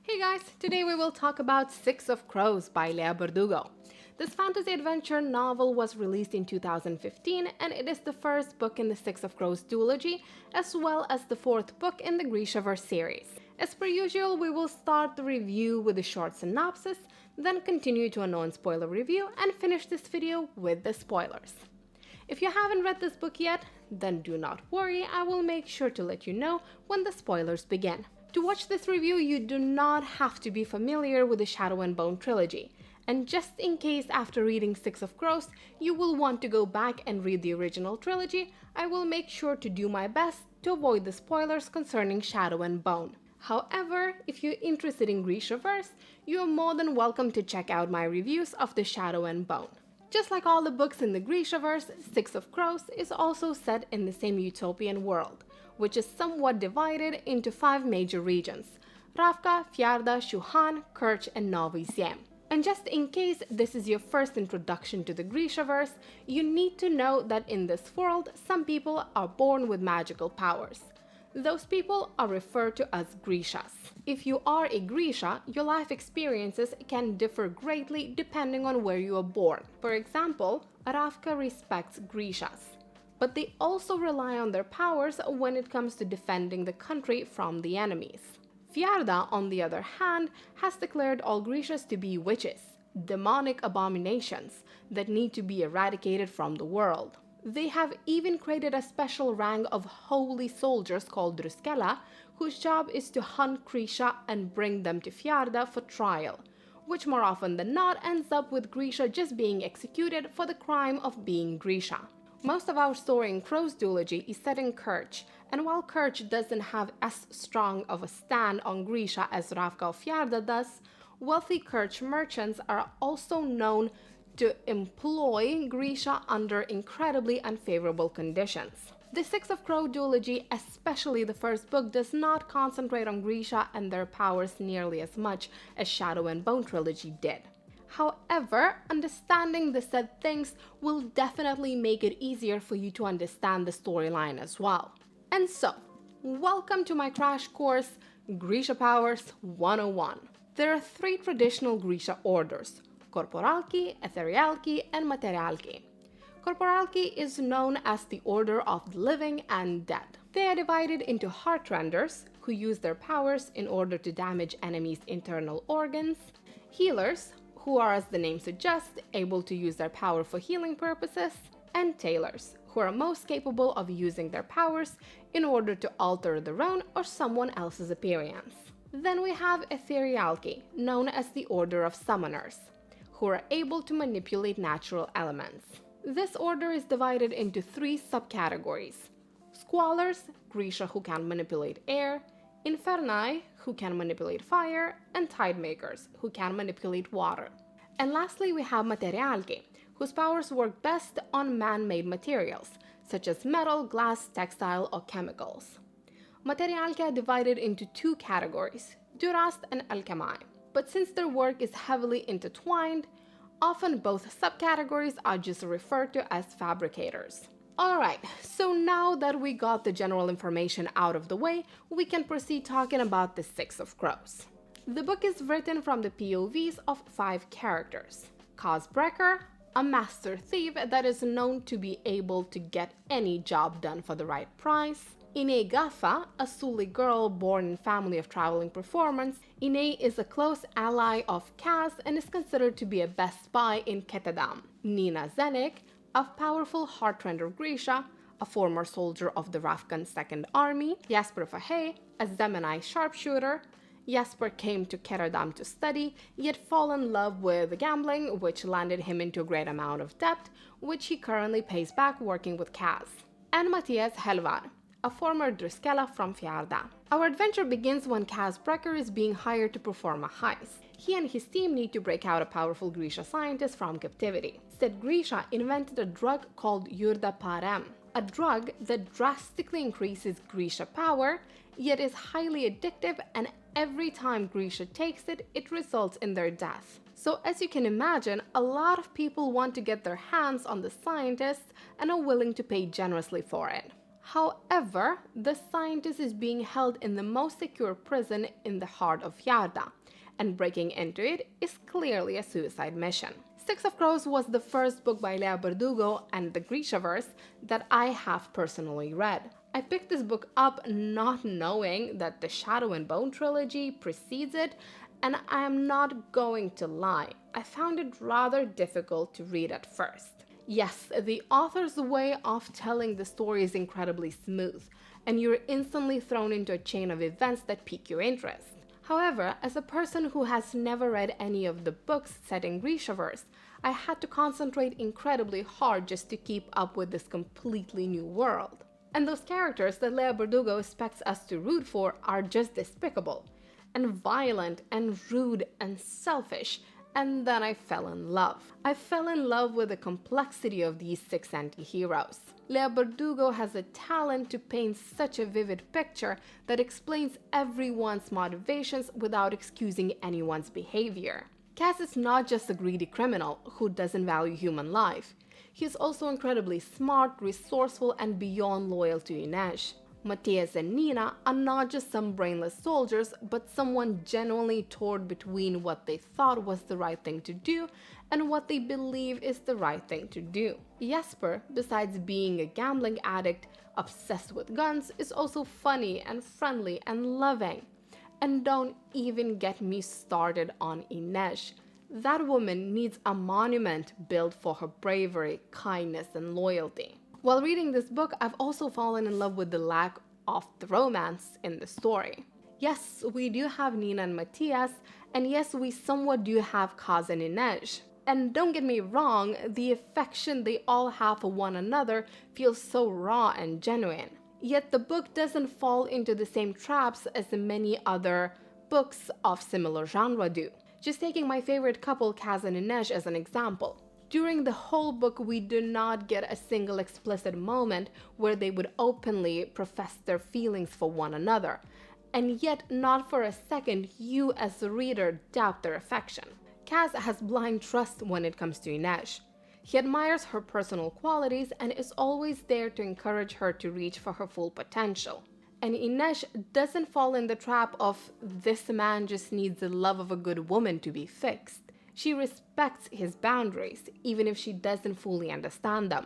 Hey guys, today we will talk about Six of Crows by Lea Bardugo. This fantasy adventure novel was released in 2015 and it is the first book in the Six of Crows duology as well as the fourth book in the Grishaverse series. As per usual, we will start the review with a short synopsis, then continue to a non-spoiler review and finish this video with the spoilers. If you haven't read this book yet, then do not worry, I will make sure to let you know when the spoilers begin. To watch this review, you do not have to be familiar with the Shadow and Bone trilogy, and just in case after reading Six of Crows you will want to go back and read the original trilogy, I will make sure to do my best to avoid the spoilers concerning Shadow and Bone. However, if you're interested in Grishaverse, you are more than welcome to check out my reviews of the Shadow and Bone. Just like all the books in the Grishaverse, Six of Crows is also set in the same utopian world, which is somewhat divided into 5 major regions: Ravka, Fjarda, Shuhan, Kerch, and Novi Zem. And just in case this is your first introduction to the Grishaverse, you need to know that in this world, some people are born with magical powers. Those people are referred to as Grishas. If you are a Grisha, your life experiences can differ greatly depending on where you are born. For example, Ravka respects Grishas, but they also rely on their powers when it comes to defending the country from the enemies. Fjarda, on the other hand, has declared all Grishas to be witches, demonic abominations that need to be eradicated from the world. They have even created a special rank of holy soldiers called Druskella, whose job is to hunt Grisha and bring them to Fjarda for trial, which more often than not ends up with Grisha just being executed for the crime of being Grisha. Most of our story in Crow's duology is set in Kerch, and while Kerch doesn't have as strong of a stand on Grisha as Ravka or Fjarda does, wealthy Kerch merchants are also known to employ Grisha under incredibly unfavorable conditions. The Six of Crow duology, especially the first book, does not concentrate on Grisha and their powers nearly as much as Shadow and Bone trilogy did. However, understanding the said things will definitely make it easier for you to understand the storyline as well. And so, welcome to my crash course, Grisha Powers 101. There are 3 traditional Grisha orders: Corporalki, Etherealki, and Materialki. Corporalki is known as the Order of the Living and Dead. They are divided into Heartrenders, who use their powers in order to damage enemies' internal organs; Healers, who are, as the name suggests, able to use their power for healing purposes; and Tailors, who are most capable of using their powers in order to alter their own or someone else's appearance. Then we have Etherealki, known as the Order of Summoners, who are able to manipulate natural elements. This order is divided into 3 subcategories: Squallers, Grisha who can manipulate air; Inferni, who can manipulate fire; and Tidemakers, who can manipulate water. And lastly, we have Materialki, whose powers work best on man-made materials, such as metal, glass, textile, or chemicals. Materialki are divided into 2 categories, Durast and Alchemy. But since their work is heavily intertwined, often both subcategories are just referred to as fabricators. Alright, so now that we got the general information out of the way, we can proceed talking about the Six of Crows. The book is written from the POVs of 5 characters. Cosbreaker, a master thief that is known to be able to get any job done for the right price; Ine Gaffa, a Suli girl born in family of traveling performers. Ine is a close ally of Kaz and is considered to be a best spy in Ketadam. Nina Zenik, a powerful Heartrender Grisha, a former soldier of the Ravkan Second Army. Jasper Fahey, a Zemanai sharpshooter. Jasper came to Ketadam to study, yet fell in love with gambling, which landed him into a great amount of debt, which he currently pays back working with Kaz. And Matthias Helvar, a former Druskella from Fjarda. Our adventure begins when Cosbreaker is being hired to perform a heist. He and his team need to break out a powerful Grisha scientist from captivity. Said Grisha invented a drug called Yurda Parem, a drug that drastically increases Grisha power, yet is highly addictive, and every time Grisha takes it, it results in their death. So as you can imagine, a lot of people want to get their hands on the scientist and are willing to pay generously for it. However, the scientist is being held in the most secure prison in the heart of Yarda, and breaking into it is clearly a suicide mission. Six of Crows was the first book by Leigh Bardugo and the Grishaverse that I have personally read. I picked this book up not knowing that the Shadow and Bone trilogy precedes it, and I am not going to lie, I found it rather difficult to read at first. Yes, the author's way of telling the story is incredibly smooth, and you're instantly thrown into a chain of events that pique your interest. However, as a person who has never read any of the books set in Grishaverse, I had to concentrate incredibly hard just to keep up with this completely new world. And those characters that Leigh Bardugo expects us to root for are just despicable, and violent, and rude, and selfish, and then I fell in love. I fell in love with the complexity of these six anti-heroes. Leigh Bardugo has a talent to paint such a vivid picture that explains everyone's motivations without excusing anyone's behavior. Kaz is not just a greedy criminal who doesn't value human life. He is also incredibly smart, resourceful, and beyond loyal to Inej. Matthias and Nina are not just some brainless soldiers, but someone genuinely torn between what they thought was the right thing to do and what they believe is the right thing to do. Jesper, besides being a gambling addict obsessed with guns, is also funny and friendly and loving. And don't even get me started on Inej. That woman needs a monument built for her bravery, kindness, and loyalty. While reading this book, I've also fallen in love with the lack of the romance in the story. Yes, we do have Nina and Matthias, and yes, we somewhat do have Kaz and Inej. And don't get me wrong, the affection they all have for one another feels so raw and genuine. Yet the book doesn't fall into the same traps as the many other books of similar genre do. Just taking my favorite couple, Kaz and Inej, as an example. During the whole book, we do not get a single explicit moment where they would openly profess their feelings for one another. And yet, not for a second, you as the reader doubt their affection. Kaz has blind trust when it comes to Inej. He admires her personal qualities and is always there to encourage her to reach for her full potential. And Inej doesn't fall in the trap of this man just needs the love of a good woman to be fixed. She respects his boundaries, even if she doesn't fully understand them.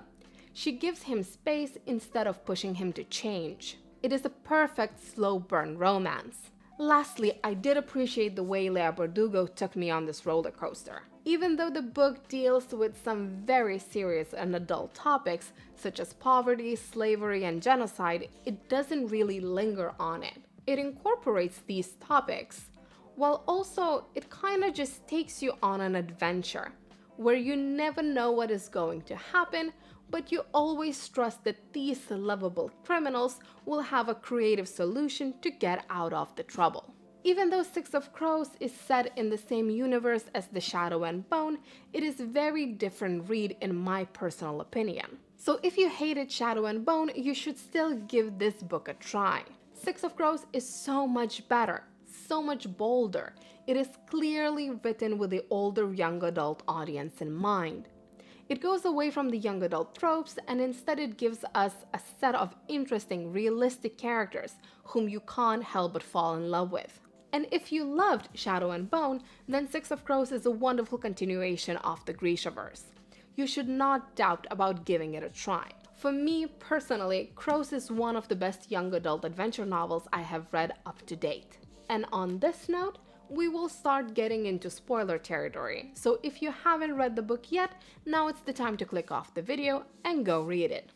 She gives him space instead of pushing him to change. It is a perfect slow burn romance. Lastly, I did appreciate the way Leigh Bardugo took me on this roller coaster. Even though the book deals with some very serious and adult topics, such as poverty, slavery, and genocide, it doesn't really linger on it. It incorporates these topics, while also it kinda just takes you on an adventure, where you never know what is going to happen, but you always trust that these lovable criminals will have a creative solution to get out of the trouble. Even though Six of Crows is set in the same universe as The Shadow and Bone, it is a very different read in my personal opinion. So if you hated Shadow and Bone, you should still give this book a try. Six of Crows is so much better, so much bolder. It is clearly written with the older young adult audience in mind. It goes away from the young adult tropes and instead it gives us a set of interesting, realistic characters whom you can't help but fall in love with. And if you loved Shadow and Bone, then Six of Crows is a wonderful continuation of the Grishaverse. You should not doubt about giving it a try. For me personally, Crows is one of the best young adult adventure novels I have read up to date. And on this note, we will start getting into spoiler territory. So if you haven't read the book yet, now it's the time to click off the video and go read it.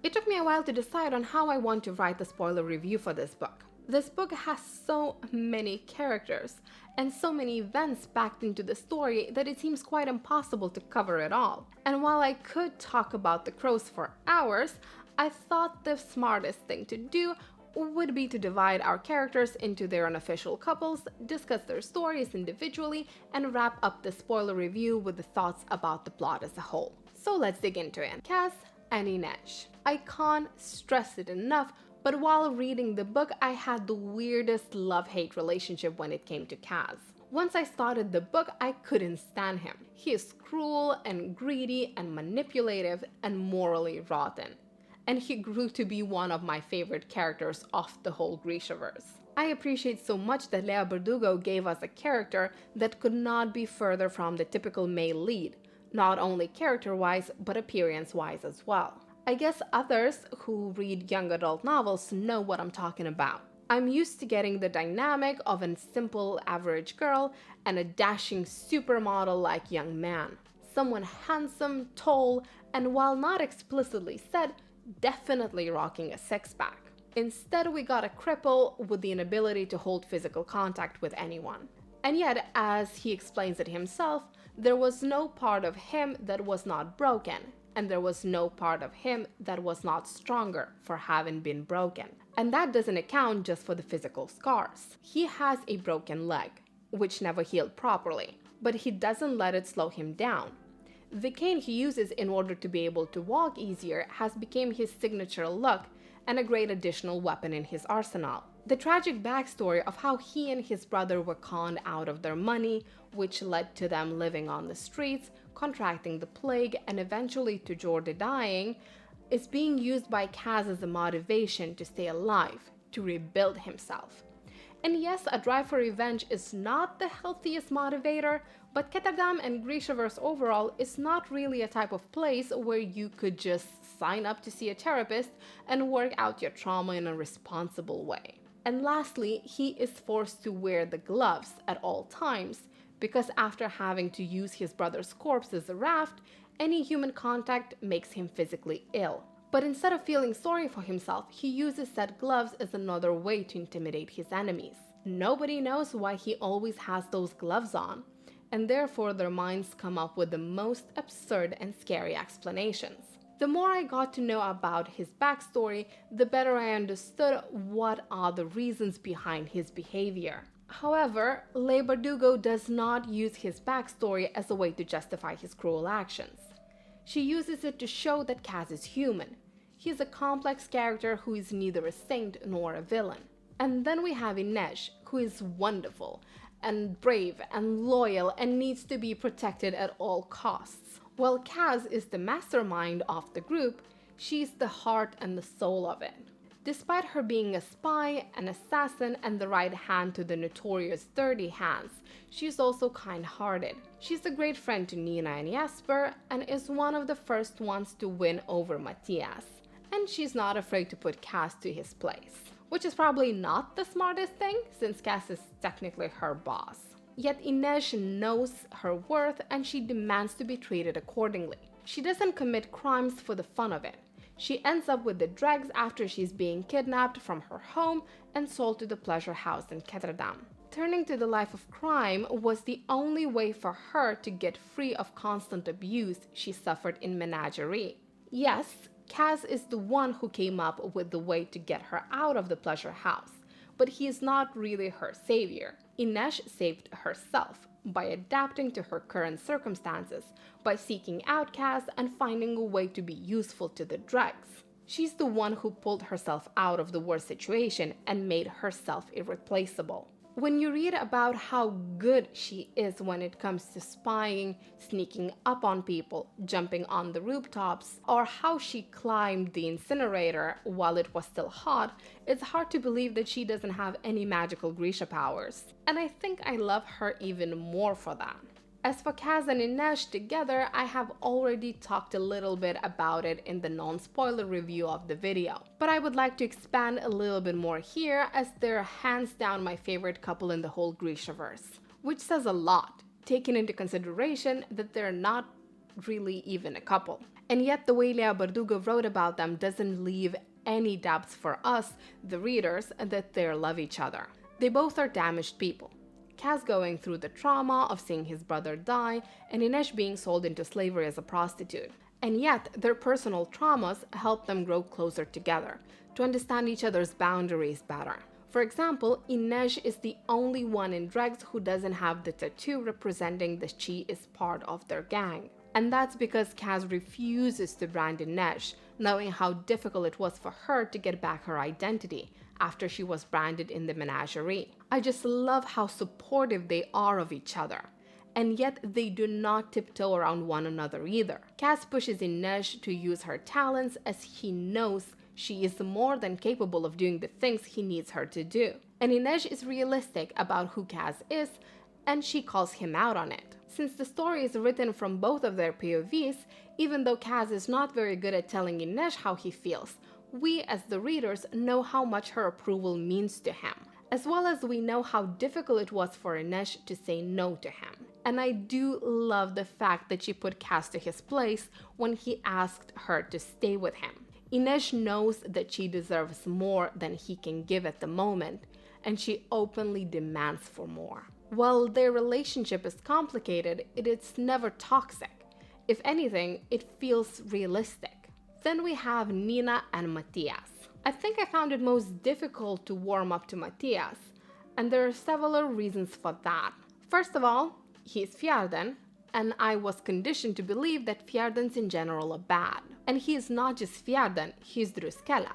It took me a while to decide on how I want to write the spoiler review for this book. This book has so many characters and so many events packed into the story that it seems quite impossible to cover it all. And while I could talk about the Crows for hours, I thought the smartest thing to do would be to divide our characters into their unofficial couples, discuss their stories individually, and wrap up the spoiler review with the thoughts about the plot as a whole. So let's dig into it. Kaz and Inej. I can't stress it enough, but while reading the book, I had the weirdest love-hate relationship when it came to Kaz. Once I started the book, I couldn't stand him. He is cruel and greedy and manipulative and morally rotten. And he grew to be one of my favorite characters of the whole Grishaverse. I appreciate so much that Lea Bardugo gave us a character that could not be further from the typical male lead, not only character-wise, but appearance-wise as well. I guess others who read young adult novels know what I'm talking about. I'm used to getting the dynamic of a simple average girl and a dashing supermodel-like young man. Someone handsome, tall, and while not explicitly said, definitely rocking a six-pack. Instead, we got a cripple with the inability to hold physical contact with anyone. And yet, as he explains it himself, there was no part of him that was not broken, and there was no part of him that was not stronger for having been broken. And that doesn't account just for the physical scars. He has a broken leg, which never healed properly, but he doesn't let it slow him down. The cane he uses in order to be able to walk easier has become his signature look and a great additional weapon in his arsenal. The tragic backstory of how he and his brother were conned out of their money, which led to them living on the streets, contracting the plague, and eventually to Jordi dying, is being used by Kaz as a motivation to stay alive, to rebuild himself. And yes, a drive for revenge is not the healthiest motivator, but Ketterdam and Grishaverse overall is not really a type of place where you could just sign up to see a therapist and work out your trauma in a responsible way. And lastly, he is forced to wear the gloves at all times, because after having to use his brother's corpse as a raft, any human contact makes him physically ill. But instead of feeling sorry for himself, he uses said gloves as another way to intimidate his enemies. Nobody knows why he always has those gloves on, and therefore their minds come up with the most absurd and scary explanations. The more I got to know about his backstory, the better I understood what are the reasons behind his behavior. However, Leigh Bardugo does not use his backstory as a way to justify his cruel actions. She uses it to show that Kaz is human. He is a complex character who is neither a saint nor a villain. And then we have Inej, who is wonderful and brave and loyal and needs to be protected at all costs. While Kaz is the mastermind of the group, she's the heart and the soul of it. Despite her being a spy, an assassin, and the right hand to the notorious Dirty Hands, she's also kind-hearted. She's a great friend to Nina and Jesper, and is one of the first ones to win over Matthias. And she's not afraid to put Kaz to his place, which is probably not the smartest thing, since Kaz is technically her boss. Yet Inej knows her worth and she demands to be treated accordingly. She doesn't commit crimes for the fun of it. She ends up with the dregs after she's being kidnapped from her home and sold to the pleasure house in Ketterdam. Turning to the life of crime was the only way for her to get free of constant abuse she suffered in Menagerie. Yes, Kaz is the one who came up with the way to get her out of the pleasure house, but he is not really her savior. Inej saved herself by adapting to her current circumstances, by seeking out Kaz and finding a way to be useful to the dregs. She's the one who pulled herself out of the worst situation and made herself irreplaceable. When you read about how good she is when it comes to spying, sneaking up on people, jumping on the rooftops, or how she climbed the incinerator while it was still hot, it's hard to believe that she doesn't have any magical Grisha powers. And I think I love her even more for that. As for Kaz and Inej together, I have already talked a little bit about it in the non-spoiler review of the video, but I would like to expand a little bit more here, as they're hands down my favorite couple in the whole Grishaverse, which says a lot, taking into consideration that they're not really even a couple. And yet the way Leigh Bardugo wrote about them doesn't leave any doubts for us, the readers, that they love each other. They both are damaged people. Kaz going through the trauma of seeing his brother die, and Inej being sold into slavery as a prostitute. And yet, their personal traumas help them grow closer together, to understand each other's boundaries better. For example, Inej is the only one in Dregs who doesn't have the tattoo representing that she is part of their gang. And that's because Kaz refuses to brand Inej, knowing how difficult it was for her to get back her identity after she was branded in the menagerie. I just love how supportive they are of each other. And yet they do not tiptoe around one another either. Kaz pushes Inej to use her talents as he knows she is more than capable of doing the things he needs her to do. And Inej is realistic about who Kaz is, and she calls him out on it. Since the story is written from both of their POVs, even though Kaz is not very good at telling Inej how he feels, we as the readers know how much her approval means to him, as well as we know how difficult it was for Inej to say no to him. And I do love the fact that she put Kaz to his place when he asked her to stay with him. Inej knows that she deserves more than he can give at the moment, and she openly demands for more. While their relationship is complicated, it is never toxic. If anything, it feels realistic. Then we have Nina and Matthias. I think I found it most difficult to warm up to Matthias, and there are several reasons for that. First of all, he is Fjarden, and I was conditioned to believe that Fjardens in general are bad. And he is not just Fjarden, he is Druskella.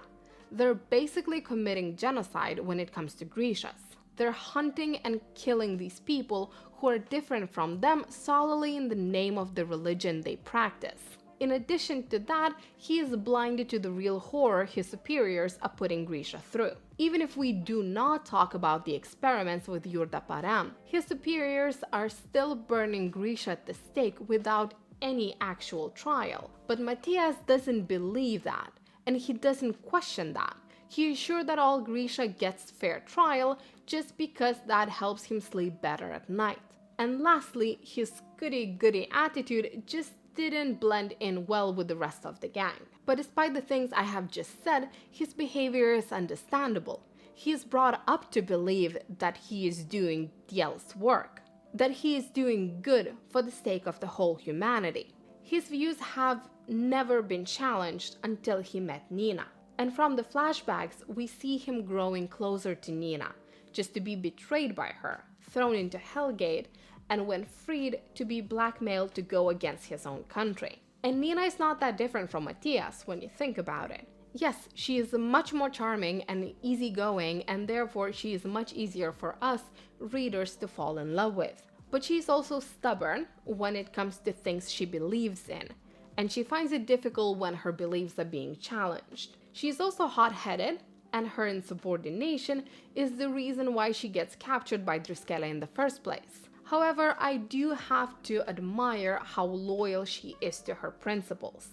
They're basically committing genocide when it comes to Grishas. They're hunting and killing these people who are different from them solely in the name of the religion they practice. In addition to that, he is blinded to the real horror his superiors are putting Grisha through. Even if we do not talk about the experiments with Yurdaparam, his superiors are still burning Grisha at the stake without any actual trial. But Matthias doesn't believe that, and he doesn't question that. He is sure that all Grisha gets fair trial just because that helps him sleep better at night. And lastly, his goody-goody attitude just didn't blend in well with the rest of the gang. But despite the things I have just said, his behavior is understandable. He is brought up to believe that he is doing Diel's work, that he is doing good for the sake of the whole humanity. His views have never been challenged until he met Nina. And from the flashbacks, we see him growing closer to Nina, just to be betrayed by her, thrown into Hellgate, and when freed, to be blackmailed to go against his own country. And Nina is not that different from Matthias when you think about it. Yes, she is much more charming and easygoing, and therefore she is much easier for us readers to fall in love with. But she is also stubborn when it comes to things she believes in, and she finds it difficult when her beliefs are being challenged. She is also hot-headed, and her insubordination is the reason why she gets captured by Druskella in the first place. However, I do have to admire how loyal she is to her principles.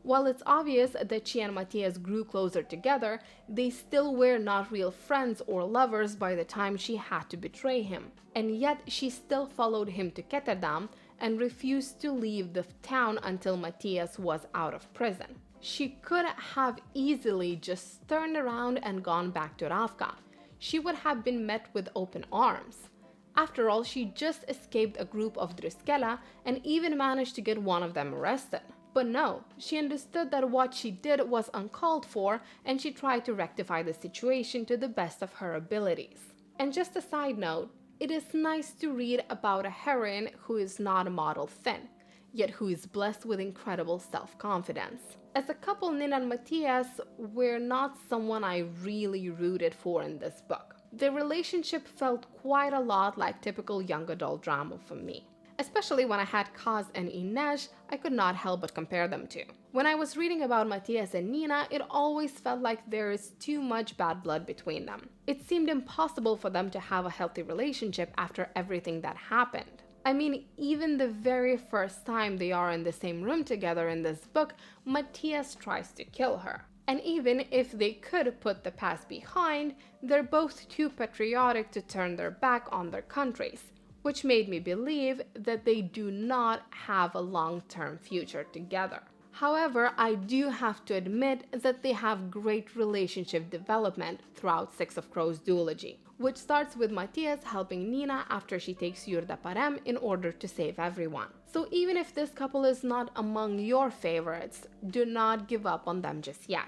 While it's obvious that she and Matthias grew closer together, they still were not real friends or lovers by the time she had to betray him. And yet she still followed him to Ketterdam and refused to leave the town until Matthias was out of prison. She could have easily just turned around and gone back to Ravka. She would have been met with open arms. After all, she just escaped a group of Druskella and even managed to get one of them arrested. But no, she understood that what she did was uncalled for, and she tried to rectify the situation to the best of her abilities. And just a side note, it is nice to read about a heroine who is not model thin, yet who is blessed with incredible self-confidence. As a couple, Nina and Matthias were not someone I really rooted for in this book. Their relationship felt quite a lot like typical young adult drama for me. Especially when I had Kaz and Inej, I could not help but compare them to. When I was reading about Matthias and Nina, it always felt like there is too much bad blood between them. It seemed impossible for them to have a healthy relationship after everything that happened. I mean, even the very first time they are in the same room together in this book, Matthias tries to kill her. And even if they could put the past behind, they're both too patriotic to turn their back on their countries, which made me believe that they do not have a long-term future together. However, I do have to admit that they have great relationship development throughout Six of Crows duology, which starts with Matthias helping Nina after she takes Yurdaparam in order to save everyone. So even if this couple is not among your favorites, do not give up on them just yet.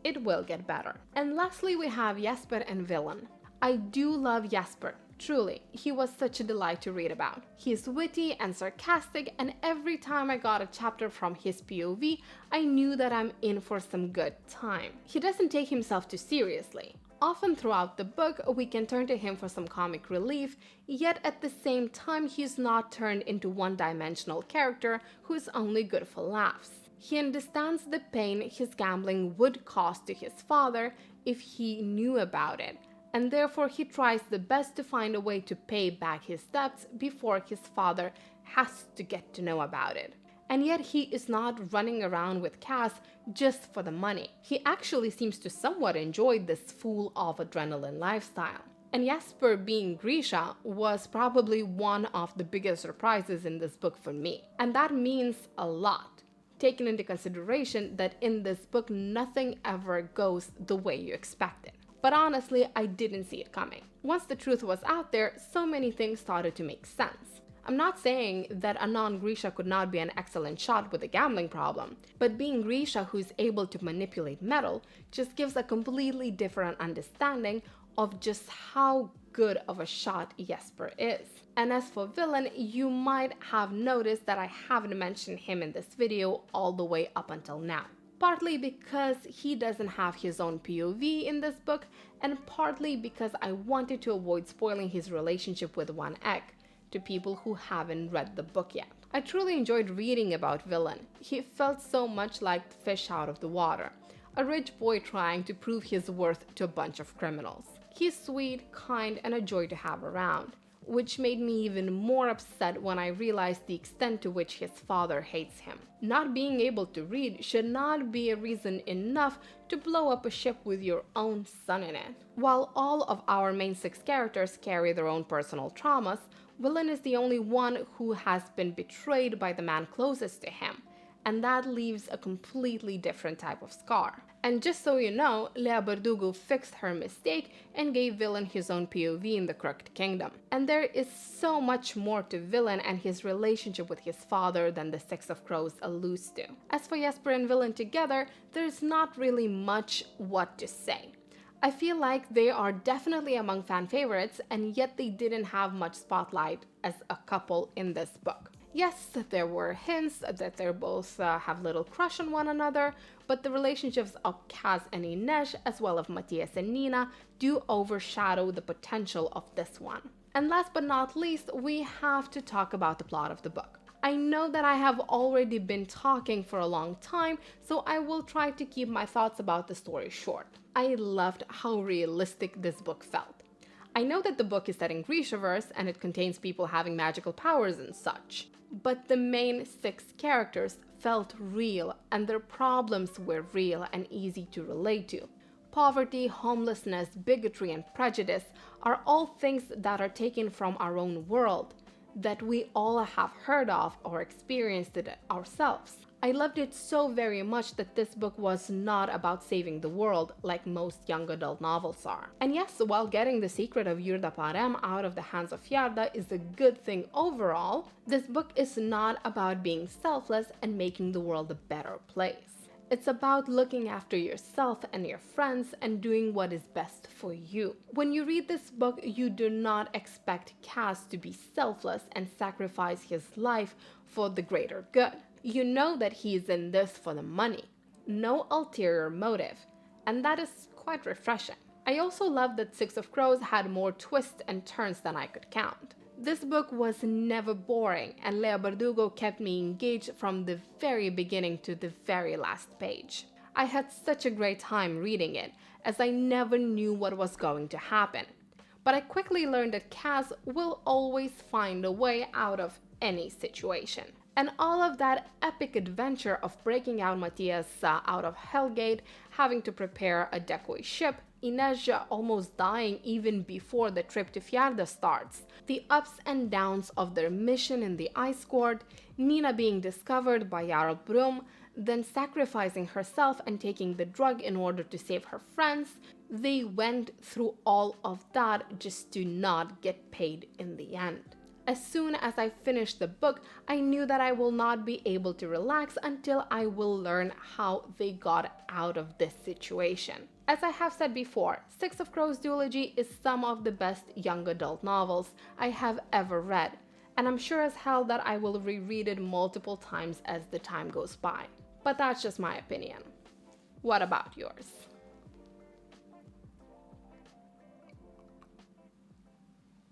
It will get better. And lastly, we have Jesper and Villain. I do love Jesper. Truly, he was such a delight to read about. He is witty and sarcastic, and every time I got a chapter from his POV, I knew that I'm in for some good time. He doesn't take himself too seriously. Often throughout the book, we can turn to him for some comic relief, yet at the same time, he's not turned into one-dimensional character who is only good for laughs. He understands the pain his gambling would cause to his father if he knew about it, and therefore he tries the best to find a way to pay back his debts before his father has to get to know about it. And yet he is not running around with Cass just for the money. He actually seems to somewhat enjoy this full of adrenaline lifestyle. And Jesper being Grisha was probably one of the biggest surprises in this book for me. And that means a lot, taking into consideration that in this book nothing ever goes the way you expect it. But honestly, I didn't see it coming. Once the truth was out there, so many things started to make sense. I'm not saying that a non-Grisha could not be an excellent shot with a gambling problem, but being Grisha who's able to manipulate metal just gives a completely different understanding of just how good of a shot Jesper is. And as for villain, you might have noticed that I haven't mentioned him in this video all the way up until now. Partly because he doesn't have his own POV in this book, and partly because I wanted to avoid spoiling his relationship with One Egg to people who haven't read the book yet. I truly enjoyed reading about Villain. He felt so much like fish out of the water, a rich boy trying to prove his worth to a bunch of criminals. He's sweet, kind, and a joy to have around, which made me even more upset when I realized the extent to which his father hates him. Not being able to read should not be a reason enough to blow up a ship with your own son in it. While all of our main 6 characters carry their own personal traumas, Villain is the only one who has been betrayed by the man closest to him, and that leaves a completely different type of scar. And just so you know, Lea Bardugo fixed her mistake and gave Villain his own POV in the Crooked Kingdom. And there is so much more to Villain and his relationship with his father than the Six of Crows alludes to. As for Jesper and Villain together, there's not really much what to say. I feel like they are definitely among fan favorites, and yet they didn't have much spotlight as a couple in this book. Yes, there were hints that they both have little crush on one another, but the relationships of Cass and Inej, as well as Matthias and Nina, do overshadow the potential of this one. And last but not least, we have to talk about the plot of the book. I know that I have already been talking for a long time, so I will try to keep my thoughts about the story short. I loved how realistic this book felt. I know that the book is set in Grishaverse and it contains people having magical powers and such, but the main 6 characters felt real and their problems were real and easy to relate to. Poverty, homelessness, bigotry, and prejudice are all things that are taken from our own world, that we all have heard of or experienced it ourselves. I loved it so very much that this book was not about saving the world like most young adult novels are. And yes, while getting the secret of Yurda Parem out of the hands of Yarda is a good thing overall, this book is not about being selfless and making the world a better place. It's about looking after yourself and your friends and doing what is best for you. When you read this book, you do not expect Cass to be selfless and sacrifice his life for the greater good. You know that he's in this for the money, no ulterior motive, and that is quite refreshing. I also love that Six of Crows had more twists and turns than I could count. This book was never boring, and Lea Bardugo kept me engaged from the very beginning to the very last page. I had such a great time reading it, as I never knew what was going to happen. But I quickly learned that Cass will always find a way out of any situation. And all of that epic adventure of breaking out Matthias out of Hellgate, having to prepare a decoy ship, Inej almost dying even before the trip to Fjarda starts, the ups and downs of their mission in the Ice Court, Nina being discovered by Jarl Brum, then sacrificing herself and taking the drug in order to save her friends. They went through all of that just to not get paid in the end. As soon as I finished the book, I knew that I will not be able to relax until I will learn how they got out of this situation. As I have said before, Six of Crows duology is some of the best young adult novels I have ever read, and I'm sure as hell that I will reread it multiple times as the time goes by. But that's just my opinion. What about yours?